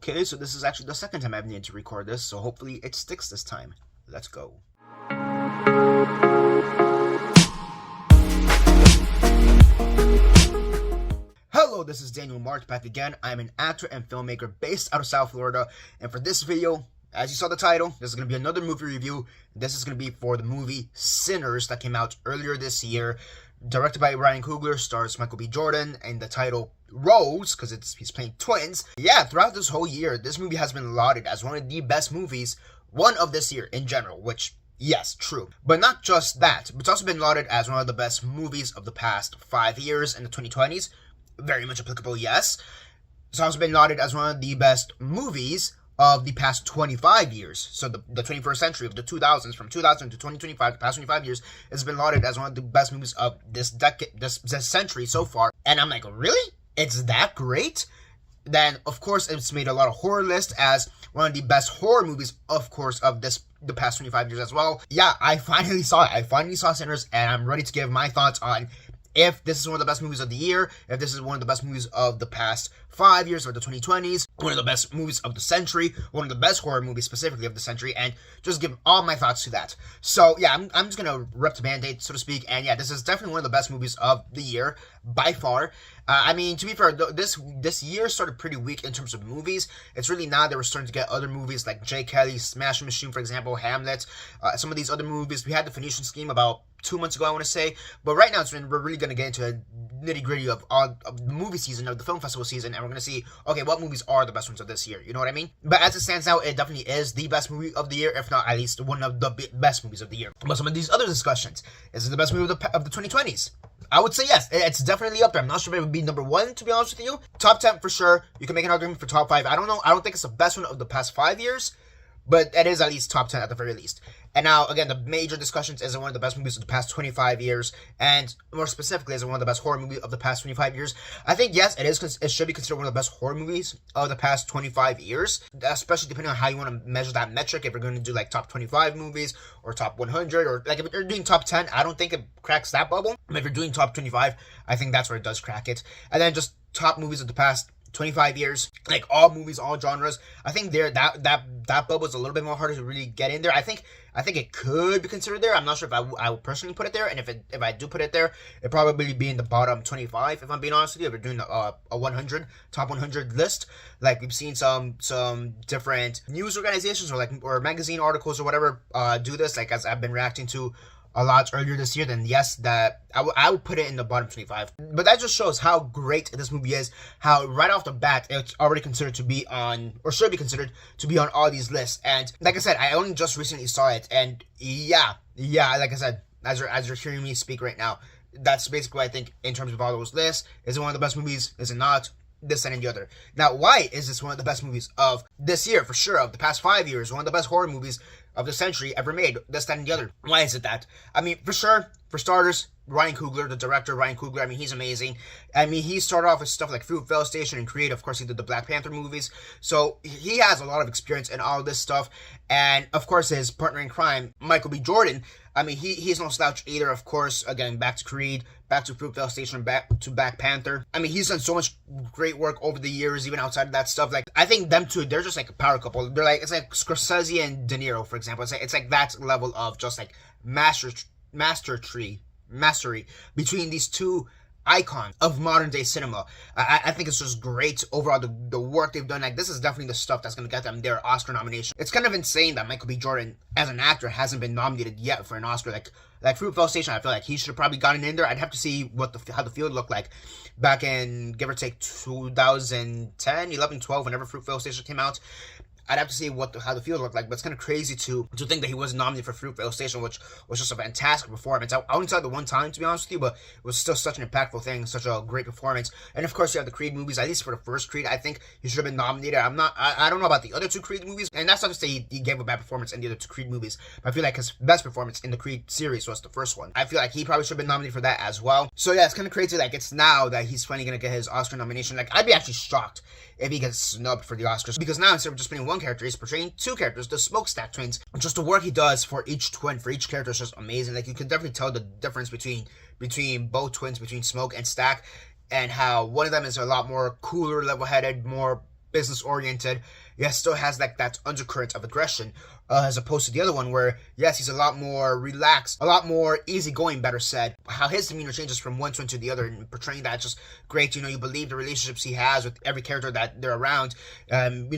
Okay, so this is actually the second time I've needed to record this, so hopefully it sticks this time. Let's go. Hello, this is Daniel Mart back again. I'm an actor and filmmaker based out of South Florida, and for this video, as you saw the title, this is going to be another movie review. This is going to be for the movie Sinners that came out earlier this year. Directed by Ryan Coogler, stars Michael B. Jordan, and the title Rose, because he's playing twins. Yeah, throughout this whole year, this movie has been lauded as one of the best movies, one of this year in general, which, yes, true. But not just that, but it's also been lauded as one of the best movies of the past 5 years in the 2020s. Very much applicable, yes. It's also been lauded as one of the best movies of the past 25 years. So the 21st century, of the 2000s, from 2000 to 2025, the past 25 years, has been lauded as one of the best movies of this decade, this century so far. And I'm like, really? It's that great? Then, of course, it's made a lot of horror lists as one of the best horror movies, of course, of the past 25 years as well. Yeah, I finally saw it. I finally saw Sinners, and I'm ready to give my thoughts on if this is one of the best movies of the year, if this is one of the best movies of the past 5 years, or the 2020s, one of the best movies of the century, one of the best horror movies specifically of the century, and just give all my thoughts to that. So yeah, I'm just gonna rip the band-aid, so to speak, and yeah, this is definitely one of the best movies of the year, by far. I mean, to be fair, this year started pretty weak in terms of movies. It's really now that we're starting to get other movies like J. Kelly's Smash Machine, for example, Hamlet, some of these other movies. We had The Phoenician Scheme about 2 months ago, I want to say, but right now we're really going to get into a nitty-gritty of the movie season, of the film festival season, and we're going to see, okay, what movies are the best ones of this year, you know what I mean? But as it stands now, it definitely is the best movie of the year, if not at least one of the best movies of the year. But some of these other discussions, is it the best movie of the 2020s? I would say yes, it's definitely up there. I'm not sure if it would be number 1, to be honest with you. Top 10 for sure. You can make an argument for top 5. I don't know. I don't think it's the best one of the past 5 years, but it is at least top 10 at the very least. And now, again, the major discussions, is it one of the best movies of the past 25 years? And more specifically, is it one of the best horror movies of the past 25 years? I think, yes, it is. It should be considered one of the best horror movies of the past 25 years, especially depending on how you want to measure that metric. If you're going to do, like, top 25 movies or top 100, or, like, if you're doing top 10, I don't think it cracks that bubble. But if you're doing top 25, I think that's where it does crack it. And then just top movies of the past 25 years, like all movies, all genres. I think that bubble is a little bit more harder to really get in there. I think it could be considered there. I'm not sure if I would personally put it there, and if I do put it there, it'd probably be in the bottom 25, if I'm being honest with you. If we're doing a 100 top 100 list, like we've seen some different news organizations or magazine articles or whatever do this, like as I've been reacting to a lot earlier this year, then yes, that I would put it in the bottom 25. But that just shows how great this movie is, how right off the bat it's already considered to be on, or should be considered to be on all these lists. And like I said, I only just recently saw it, and yeah, like I said, as you're hearing me speak right now, that's basically what I think in terms of all those lists. Is it one of the best movies? Is it not? This and the other. Now, why is this one of the best movies of this year, for sure, of the past 5 years, one of the best horror movies of the century ever made, this, that, and the other? Why is it that? I mean, for sure, for starters, Ryan Coogler, the director, Ryan Coogler, I mean, he's amazing. I mean, he started off with stuff like Fruitvale Station and Creed. Of course, he did the Black Panther movies. So, he has a lot of experience in all this stuff. And, of course, his partner in crime, Michael B. Jordan, I mean, he's no slouch either, of course. Again, back to Creed, back to Fruitvale Station, back to Black Panther. I mean, he's done so much great work over the years, even outside of that stuff. Like, I think them two, they're just like a power couple. They're like, it's like Scorsese and De Niro, for example. It's like that level of just like mastery between these two icons of modern day cinema. I think it's just great overall, the work they've done. Like, this is definitely the stuff that's going to get them their Oscar nomination. It's kind of insane that Michael B. Jordan, as an actor, hasn't been nominated yet for an Oscar. Like Fruitvale Station, I feel like he should have probably gotten in there. I'd have to see how the field looked like back in, give or take, 2010, 11, 12, whenever Fruitvale Station came out. I'd have to see how the field looked like, but it's kind of crazy to think that he wasn't nominated for Fruitvale Station, which was just a fantastic performance. I only saw it the one time, to be honest with you, but it was still such an impactful thing, such a great performance. And of course, you have the Creed movies. At least for the first Creed, I think he should have been nominated. I don't know about the other two Creed movies, and that's not to say he gave a bad performance in the other two Creed movies, but I feel like his best performance in the Creed series was the first one. I feel like he probably should have been nominated for that as well. So yeah, it's kind of crazy. Like, it's now that he's finally gonna get his Oscar nomination. Like, I'd be actually shocked if he gets snubbed for the Oscars, because now instead of just playing one character, he's portraying two characters, the Smokestack twins. Just the work he does for each twin, for each character, is just amazing. Like, you can definitely tell the difference between both twins, between Smoke and Stack, and how one of them is a lot more cooler, level-headed, more business oriented, yet still has like that undercurrent of aggression, as opposed to the other one where, yes, he's a lot more relaxed, a lot more easygoing, better said. How his demeanor changes from one to the other, and portraying that just great. You believe the relationships he has with every character that they're around, given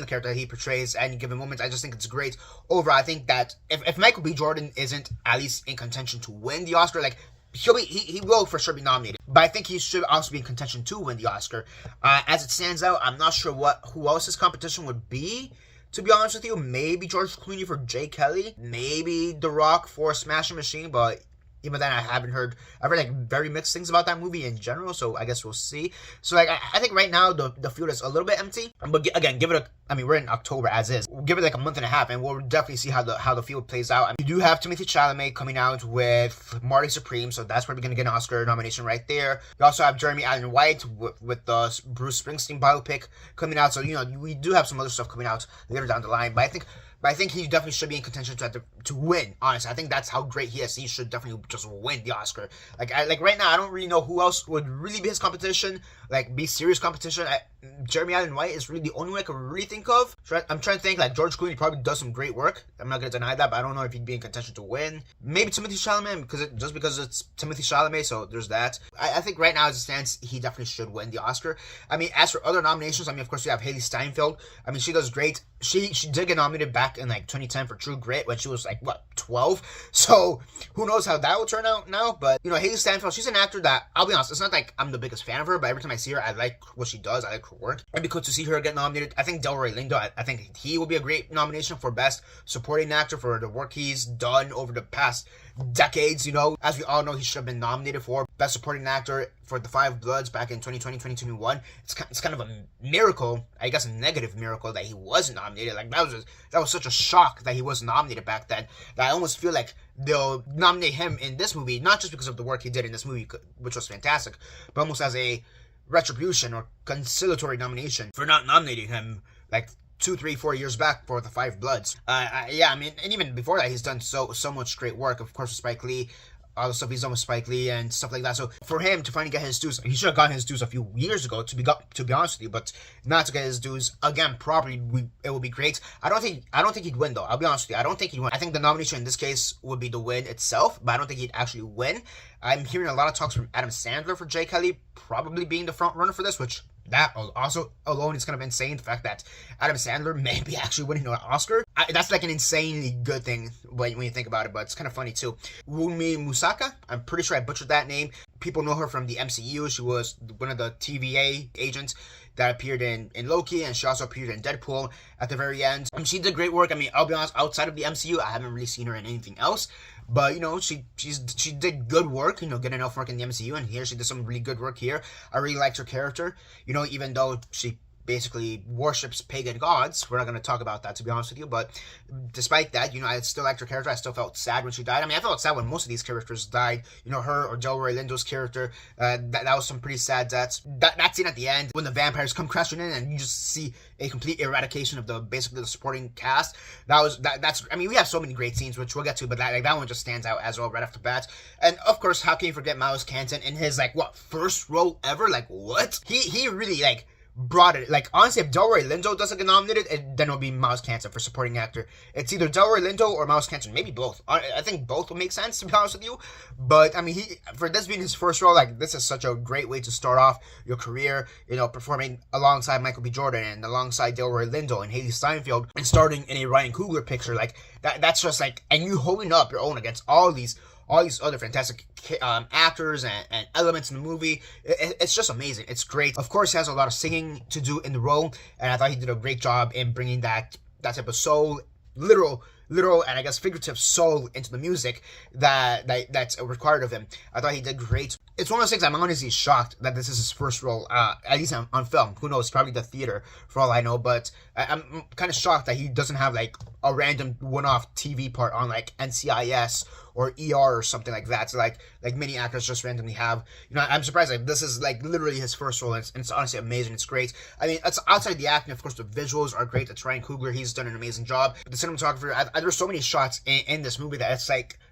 the character that he portrays at any given moment. I just think it's great. Overall, I think that if Michael B. Jordan isn't at least in contention to win the Oscar, like, he will for sure be nominated, but I think he should also be in contention to win the Oscar. As it stands out, I'm not sure who else his competition would be, to be honest with you. Maybe George Clooney for Jay Kelly, maybe The Rock for Smashing Machine, but even then, I've heard like very mixed things about that movie in general, so I guess we'll see. So like, I think right now the field is a little bit empty, but again, give it we're in October as is. We'll give it like a month and a half, and we'll definitely see how the field plays out. You do have Timothée Chalamet coming out with Marty Supreme, so that's probably gonna get an Oscar nomination right there. You also have Jeremy Allen White with the Bruce Springsteen biopic coming out, so we do have some other stuff coming out later down the line. But I think he definitely should be in contention to win. Honestly, I think that's how great he is. He should definitely just win the Oscar. Like right now, I don't really know who else would really be his competition. Like, be serious competition. Jeremy Allen White is really the only one I can really think of. I'm trying to think. Like, George Clooney probably does some great work. I'm not gonna deny that, but I don't know if he'd be in contention to win. Maybe Timothée Chalamet because it's Timothée Chalamet. So there's that. I think right now as it stands, he definitely should win the Oscar. As for other nominations, of course we have Haley Steinfeld. She does great. She did get nominated back in like 2010 for True Grit when she was like 12. So who knows how that will turn out now? But Haley Steinfeld, she's an actor that, I'll be honest, it's not like I'm the biggest fan of her, but every time I see her, I like what she does. I like her work. It'd be cool to see her get nominated. I think Delroy Lindo, I think he will be a great nomination for Best Supporting Actor for the work he's done over the past decades. As we all know, he should have been nominated for Best Supporting Actor for The Five Bloods back in 2020, 2021. It's kind of a miracle, I guess a negative miracle, that he wasn't nominated. Like, that was such a shock that he wasn't nominated back then, that I almost feel like they'll nominate him in this movie, not just because of the work he did in this movie, which was fantastic, but almost as a retribution or conciliatory nomination for not nominating him like 2, 3, 4 years back for The Five Bloods. And even before that, he's done so much great work. Of course, with Spike Lee, all the stuff he's done with Spike Lee and stuff like that. So for him to finally get his dues, he should have gotten his dues a few years ago, to be honest with you. But not to get his dues again properly, it would be great. I don't think he'd win though. I'll be honest with you. I don't think he'd win. I think the nomination in this case would be the win itself, but I don't think he'd actually win. I'm hearing a lot of talks from Adam Sandler for Jay Kelly probably being the front runner for this, which that also alone is kind of insane. The fact that Adam Sandler may be actually winning an Oscar, that's like an insanely good thing when you think about it, but it's kind of funny too. Wunmi Musaka, I'm pretty sure I butchered that name. People know her from the MCU. She was one of the TVA agents that appeared in Loki, and she also appeared in Deadpool at the very end. She did great work. I'll be honest, outside of the MCU, I haven't really seen her in anything else. But she did good work, getting enough work in the MCU, and here she did some really good work here. I really liked her character, even though she basically worships pagan gods. We're not going to talk about that, to be honest with you, but despite that, I still liked her character. I still felt sad when she died. I felt sad when most of these characters died, her or Delroy Lindo's character. That was some pretty sad deaths. That scene at the end when the vampires come crashing in and you just see a complete eradication of basically the supporting cast. That's we have so many great scenes, which we'll get to, but that one just stands out as well right off the bat. And of course, how can you forget Miles Canton in his first role ever? What he really brought it. Honestly, if Delroy Lindo doesn't get nominated, then it'll be Miles Canton for supporting actor. It's either Delroy Lindo or Miles Canton, maybe both. I think both will make sense, to be honest with you. But for this being his first role, this is such a great way to start off your career, performing alongside Michael B. Jordan and alongside Delroy Lindo and Haley Steinfeld, and starting in a Ryan Coogler picture. That's just and you holding up your own against all these other fantastic actors and elements in the movie. It's just amazing. It's great. Of course, he has a lot of singing to do in the role, and I thought he did a great job in bringing that type of soul, literal and I guess figurative soul into the music that's required of him. I thought he did great. It's one of those things, I'm honestly shocked that this is his first role, at least on film. Who knows, probably the theater for all I know, but I'm kind of shocked that he doesn't have a random one-off TV part on NCIS or ER or something like that. So like many actors just randomly have. I'm surprised this is literally his first role, and it's honestly amazing. It's great. It's outside the acting, of course, the visuals are great. It's Ryan Coogler. He's done an amazing job. But the cinematographer, there's so many shots in this movie that it's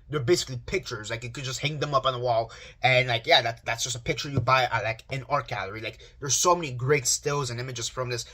they're basically pictures. Like, you could just hang them up on the wall, and like, yeah, that's just a picture you buy at like an art gallery. Like, there's so many great stills and images from this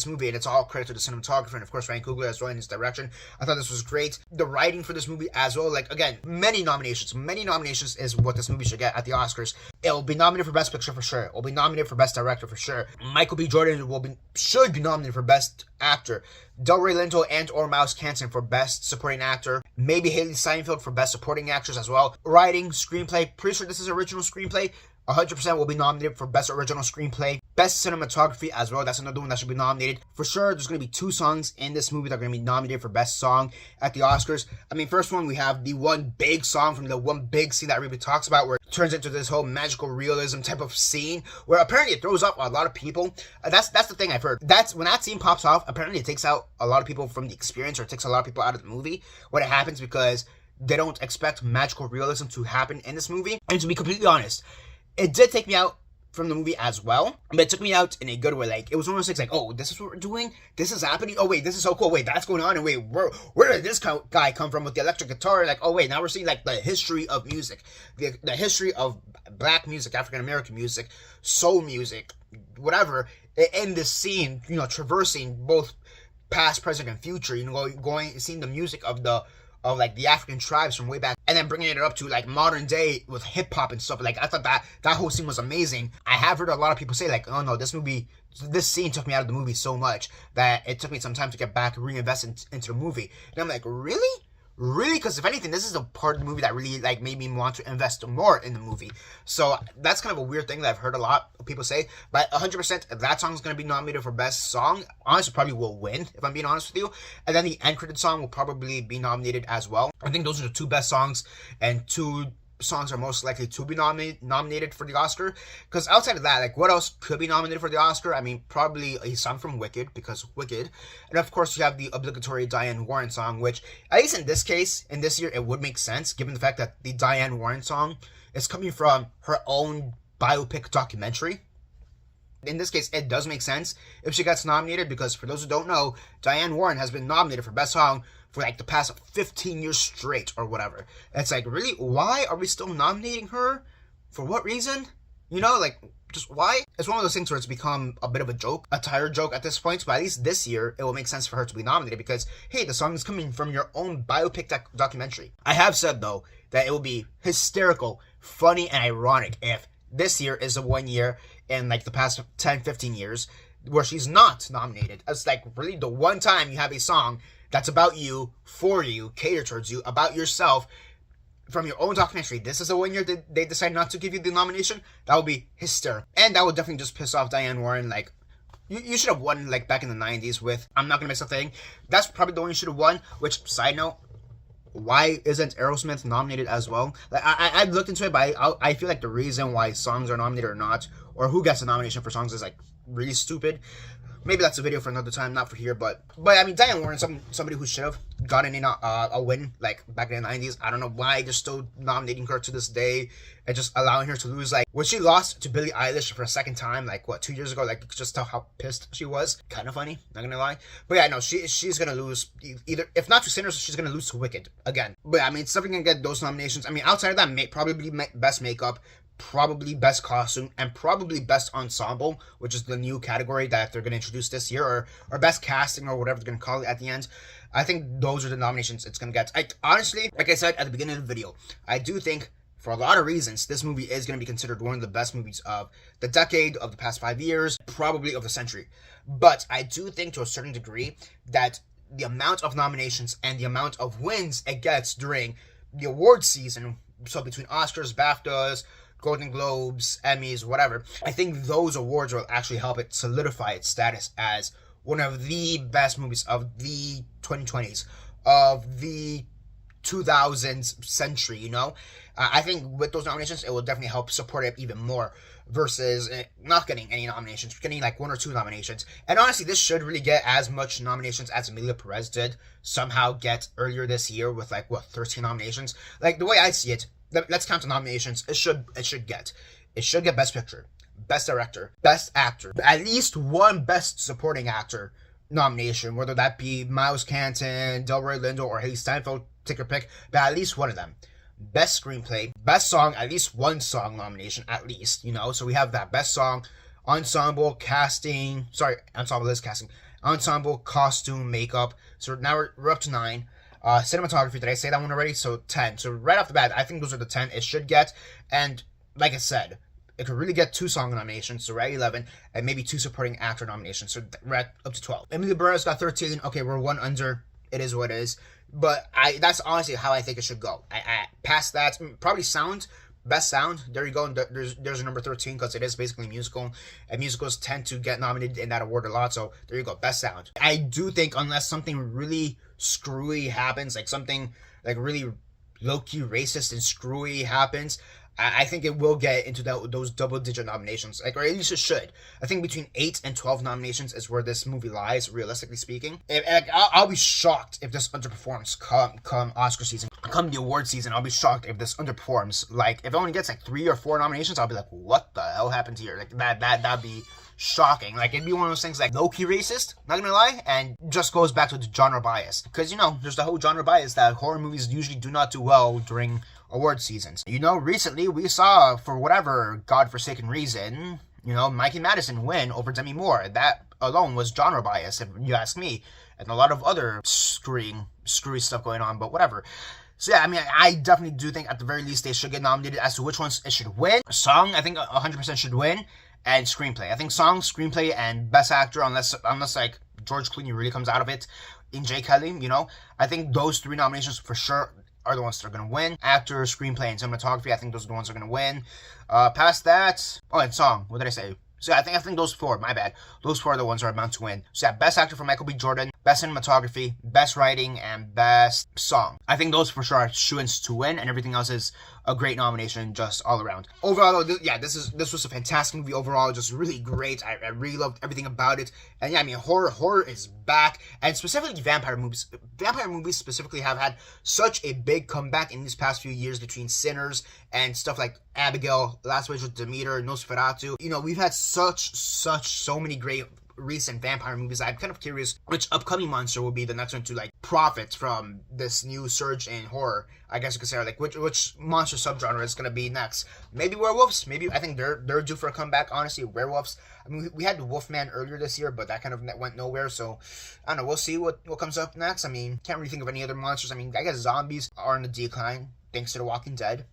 movie, and it's all credit to the cinematographer and of course Ryan Coogler as well in his direction. I thought this was great. The writing for this movie as well, like, again, many nominations is what this movie should get at the Oscars. It'll be nominated for Best Picture for sure. It'll be nominated for Best Director for sure. Michael B. Jordan should be nominated for Best Actor. Delroy Lindo and or Miles Canton for Best Supporting Actor. Maybe Haley Steinfeld for Best Supporting Actress as well. Writing, screenplay, pretty sure this is original screenplay. 100% will be nominated for Best Original Screenplay. Best Cinematography as well. That's another one that should be nominated. For sure, there's going to be 2 songs in this movie that are going to be nominated for Best Song at the Oscars. I mean, first one, we have the one big song from the one big scene that everybody talks about, where it turns into this whole magical realism type of scene, where apparently it throws up a lot of people. That's the thing I've heard. That's when that scene pops off, apparently it takes out a lot of people from the experience, or it takes a lot of people out of the movie when it happens, because they don't expect magical realism to happen in this movie. And to be completely honest, it did take me out from the movie as well, but it took me out in a good way. Like, it was one of those things like, oh, this is what we're doing? This is happening? Oh, wait, this is so cool. Wait, that's going on? And wait, where did this guy come from with the electric guitar? Like, oh, wait, now we're seeing, like, the history of music. The history of black music, African-American music, soul music, whatever, in this scene, you know, traversing both past, present, and future, you know, seeing the music of like the African tribes from way back, and then bringing it up to like modern day with hip hop and stuff. Like, I thought that whole scene was amazing. I have heard a lot of people say like, oh no, this scene took me out of the movie so much that it took me some time to get back, reinvest into the movie. And I'm like, really? Because if anything, this is the part of the movie that really like made me want to invest more in the movie. So that's kind of a weird thing that I've heard a lot of people say. But 100%, that song is going to be nominated for Best Song. Honestly, probably will win, if I'm being honest with you. And then the end credit song will probably be nominated as well. I think those are the 2 best songs, and 2 songs are most likely to be nominated for the Oscar. Because outside of that, like, what else could be nominated for the Oscar? I mean, probably a song from Wicked, because Wicked. And of course, you have the obligatory Diane Warren song, which, at least in this case, in this year, it would make sense, given the fact that the Diane Warren song is coming from her own biopic documentary. In this case, it does make sense if she gets nominated, because for those who don't know, Diane Warren has been nominated for Best Song for like the past 15 years straight or whatever. It's like, really? Why are we still nominating her? For what reason? You know, like, just why? It's one of those things where it's become a bit of a joke, a tired joke at this point, but at least this year, it will make sense for her to be nominated because, hey, the song is coming from your own biopic documentary. I have said, though, that it will be hysterical, funny, and ironic if this year is the one year in, like, the past 10, 15 years where she's not nominated. It's, like, really the one time you have a song that's about you, for you, catered towards you, about yourself, from your own documentary. This is the one year that they decide not to give you the nomination. That would be hysterical. And that would definitely just piss off Diane Warren. Like, you should have won, like, back in the 90s with I'm Not Gonna Miss a Thing. That's probably the one you should have won, which, side note, why isn't Aerosmith nominated as well? Like, I've looked into it, but I feel like the reason why songs are nominated or not, or who gets a nomination for songs is, like, really stupid. Maybe that's a video for another time, not for here, but I mean, Diane Warren, somebody who should have gotten in a win, like, back in the 90s. I don't know why they're still nominating her to this day and just allowing her to lose. Like, when she lost to Billie Eilish for a second time, like, what, 2 years ago, like, just tell how pissed she was. Kind of funny, not gonna lie. But yeah, no, she's gonna lose, either, if not to Sinners, she's gonna lose to Wicked, again. But I mean, it's definitely gonna get those nominations. I mean, outside of that, probably Best Makeup, probably Best Costume, and probably Best Ensemble, which is the new category that they're going to introduce this year, or Best Casting, or whatever they're going to call it at the end. I think those are the nominations it's going to get. Honestly, like I said at the beginning of the video, I do think, for a lot of reasons, this movie is going to be considered one of the best movies of the decade, of the past 5 years, probably of the century. But I do think, to a certain degree, that the amount of nominations and the amount of wins it gets during the award season, so between Oscars, BAFTAs, Golden Globes, Emmys, whatever, I think those awards will actually help it solidify its status as one of the best movies of the 2020s, of the 2000s century, you know? I think with those nominations, it will definitely help support it even more versus not getting any nominations, getting like 1 or 2 nominations. And honestly, this should really get as much nominations as Emilia Perez did somehow get earlier this year with, like, what, 13 nominations? Like, the way I see it, let's count the nominations. It should get Best Picture, Best Director, Best Actor, at least one Best Supporting Actor nomination, whether that be Miles Canton, Delroy Lindo, or Haley Steinfeld, take your pick, but at least one of them. best screenplay, best song, at least one song nomination, at least, you know. So we have that best song, ensemble, casting, sorry, ensemble is casting, ensemble, costume, makeup. So now we're up to 9. Cinematography, did I say that one already? So 10. So right off the bat, I think those are the 10 it should get. And like I said, it could really get 2 song nominations, so we're at 11, and maybe 2 supporting actor nominations, so we're at up to 12. Emily Burris got 13. Okay, we're 1 under. It is what it is. But that's honestly how I think it should go. I past that, probably sound, best sound. There you go. There's a number 13 because it is basically a musical, and musicals tend to get nominated in that award a lot. So there you go, best sound. I do think unless something really screwy happens, like something like really low-key racist and screwy happens, I think it will get into those double-digit nominations, like, or at least it should. I think between 8 and 12 nominations is where this movie lies, realistically speaking. I'll be shocked if this underperforms come Oscar season, come the award season. I'll be shocked if this underperforms. Like, if it only gets like 3 or 4 nominations, I'll be like, what the hell happened here? Like that'd be shocking. Like, it'd be one of those things like low-key racist, not gonna lie, and just goes back to the genre bias. Because, you know, there's the whole genre bias that horror movies usually do not do well during award seasons. You know, recently we saw, for whatever godforsaken reason, you know, Mikey Madison win over Demi Moore. That alone was genre bias, if you ask me, and a lot of other screwy stuff going on, but whatever. So yeah, I mean, I definitely do think at the very least they should get nominated. As to which ones it should win, song, I think 100% should win, and screenplay. I think song, screenplay, and best actor, unless like George Clooney really comes out of it in J. Kelly, you know, I think those 3 nominations for sure are the ones that are going to win. Actor, screenplay, and cinematography, I think those are the ones that are going to win. Past that, and song, what did I say? So I think those 4, my bad. Those 4 are the ones that are bound to win. So yeah, best actor for Michael B. Jordan, best cinematography, best writing, and best song. I think those for sure are shoo-ins to win, and everything else is a great nomination just all around. Overall, though, this was a fantastic movie overall, just really great. I really loved everything about it. And yeah, I mean, horror is back, and specifically vampire movies. Vampire movies specifically have had such a big comeback in these past few years between Sinners and stuff like Abigail, Last Wish with Demeter, Nosferatu. You know, we've had so many great recent vampire movies. I'm kind of curious which upcoming monster will be the next one to like profit from this new surge in horror. I guess you could say, like, which monster subgenre is gonna be next. Maybe werewolves. Maybe I think they're due for a comeback. Honestly, werewolves. I mean, we had the Wolfman earlier this year, but that kind of went nowhere. So I don't know. We'll see what comes up next. I mean, can't really think of any other monsters. I mean, I guess zombies are in the decline thanks to The Walking Dead.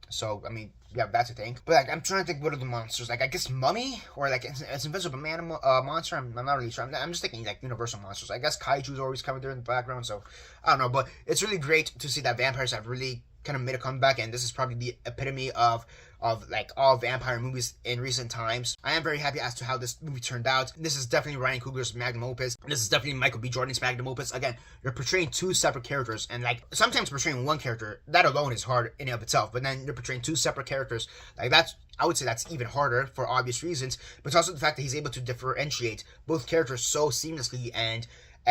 So I mean, yeah, that's a thing. But like, I'm trying to think, what are the monsters? Like, I guess Mummy, or like it's Invisible Man monster. I'm not really sure. I'm just thinking like Universal monsters. I guess Kaiju's always coming there in the background. So I don't know, but it's really great to see that vampires have really kind of made a comeback, and this is probably the epitome of like all vampire movies in recent times. I am very happy as to how this movie turned out. This is definitely Ryan Coogler's magnum opus. This is definitely Michael B. Jordan's magnum opus. Again, you're portraying 2 separate characters, and like sometimes portraying one character, that alone is hard in and of itself. But then you're portraying 2 separate characters, like that's, I would say that's even harder for obvious reasons, but it's also the fact that he's able to differentiate both characters so seamlessly, and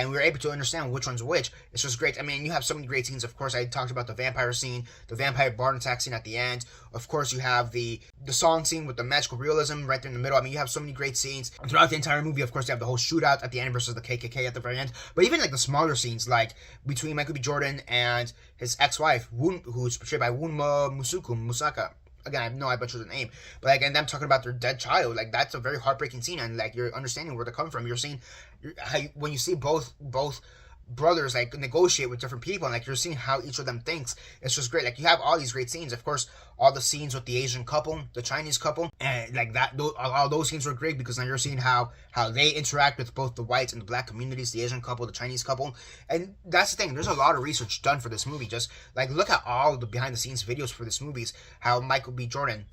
we're able to understand which one's which. It's just great. I mean, you have so many great scenes. Of course, I talked about the vampire scene, the vampire barn attack scene at the end. Of course, you have the song scene with the magical realism right there in the middle. I mean, you have so many great scenes throughout the entire movie. Of course, you have the whole shootout at the end versus the KKK at the very end. But even like the smaller scenes, like between Michael B. Jordan and his ex-wife, who's portrayed by Wunma Musaka. Again, I butchered the name, but like, and them talking about their dead child, like that's a very heartbreaking scene, and like you're understanding where they're coming from. You're seeing when you see both brothers like negotiate with different people, and like you're seeing how each of them thinks. It's just great. Like, you have all these great scenes. Of course, all the scenes with the Asian couple, the Chinese couple, and like that, all those scenes were great because now you're seeing how they interact with both the white and the black communities, the Asian couple, the Chinese couple. And that's the thing, there's a lot of research done for this movie. Just like look at all the behind the scenes videos for this movie, how Michael B. Jordan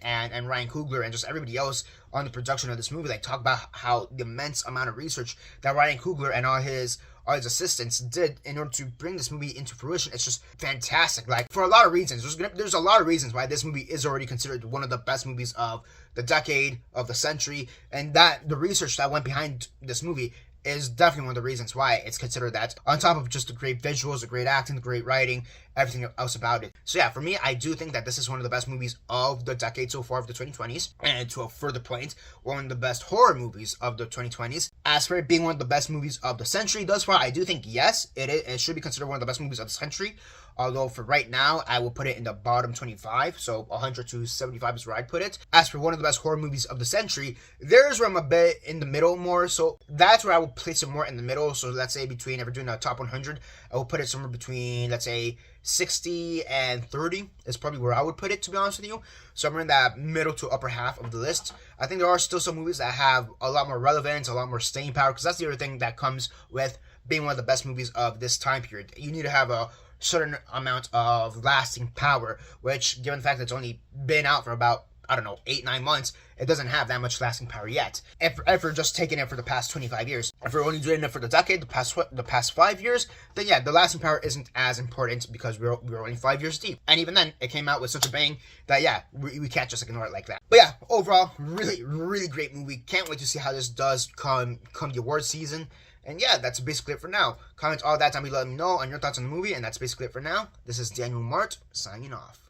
and Ryan Coogler and just everybody else on the production of this movie like talk about how the immense amount of research that Ryan Coogler and all his assistants did in order to bring this movie into fruition. It's just fantastic. Like, for a lot of reasons, there's a lot of reasons why this movie is already considered one of the best movies of the decade, of the century, and that the research that went behind this movie is definitely one of the reasons why it's considered that, on top of just the great visuals, the great acting, the great writing, everything else about it. So yeah, for me, I do think that this is one of the best movies of the decade so far, of the 2020s, and to a further point, one of the best horror movies of the 2020s. As for it being one of the best movies of the century thus far, I do think, yes, it should be considered one of the best movies of the century. Although for right now, I will put it in the bottom 25, so 100 to 75 is where I'd put it. As for one of the best horror movies of the century, there's where I'm a bit in the middle more, so that's where I would place it more in the middle. So let's say between, if we're doing a top 100, I will put it somewhere between, let's say, 60 and 30 is probably where I would put it, to be honest with you. Somewhere in that middle to upper half of the list. I think there are still some movies that have a lot more relevance, a lot more staying power, because that's the other thing that comes with being one of the best movies of this time period. You need to have a certain amount of lasting power, which, given the fact that it's only been out for about, I don't know, 8-9 months, it doesn't have that much lasting power yet. If we're just taking it for the past 25 years, if we're only doing it for the decade, the past 5 years, then yeah, the lasting power isn't as important because we're only 5 years deep. And even then, it came out with such a bang that yeah, we can't just ignore it like that. But yeah, overall, really, really great movie. Can't wait to see how this does come the award season. And yeah, that's basically it for now. Comment all that down below, let me know on your thoughts on the movie, and that's basically it for now. This is Daniel Mart, signing off.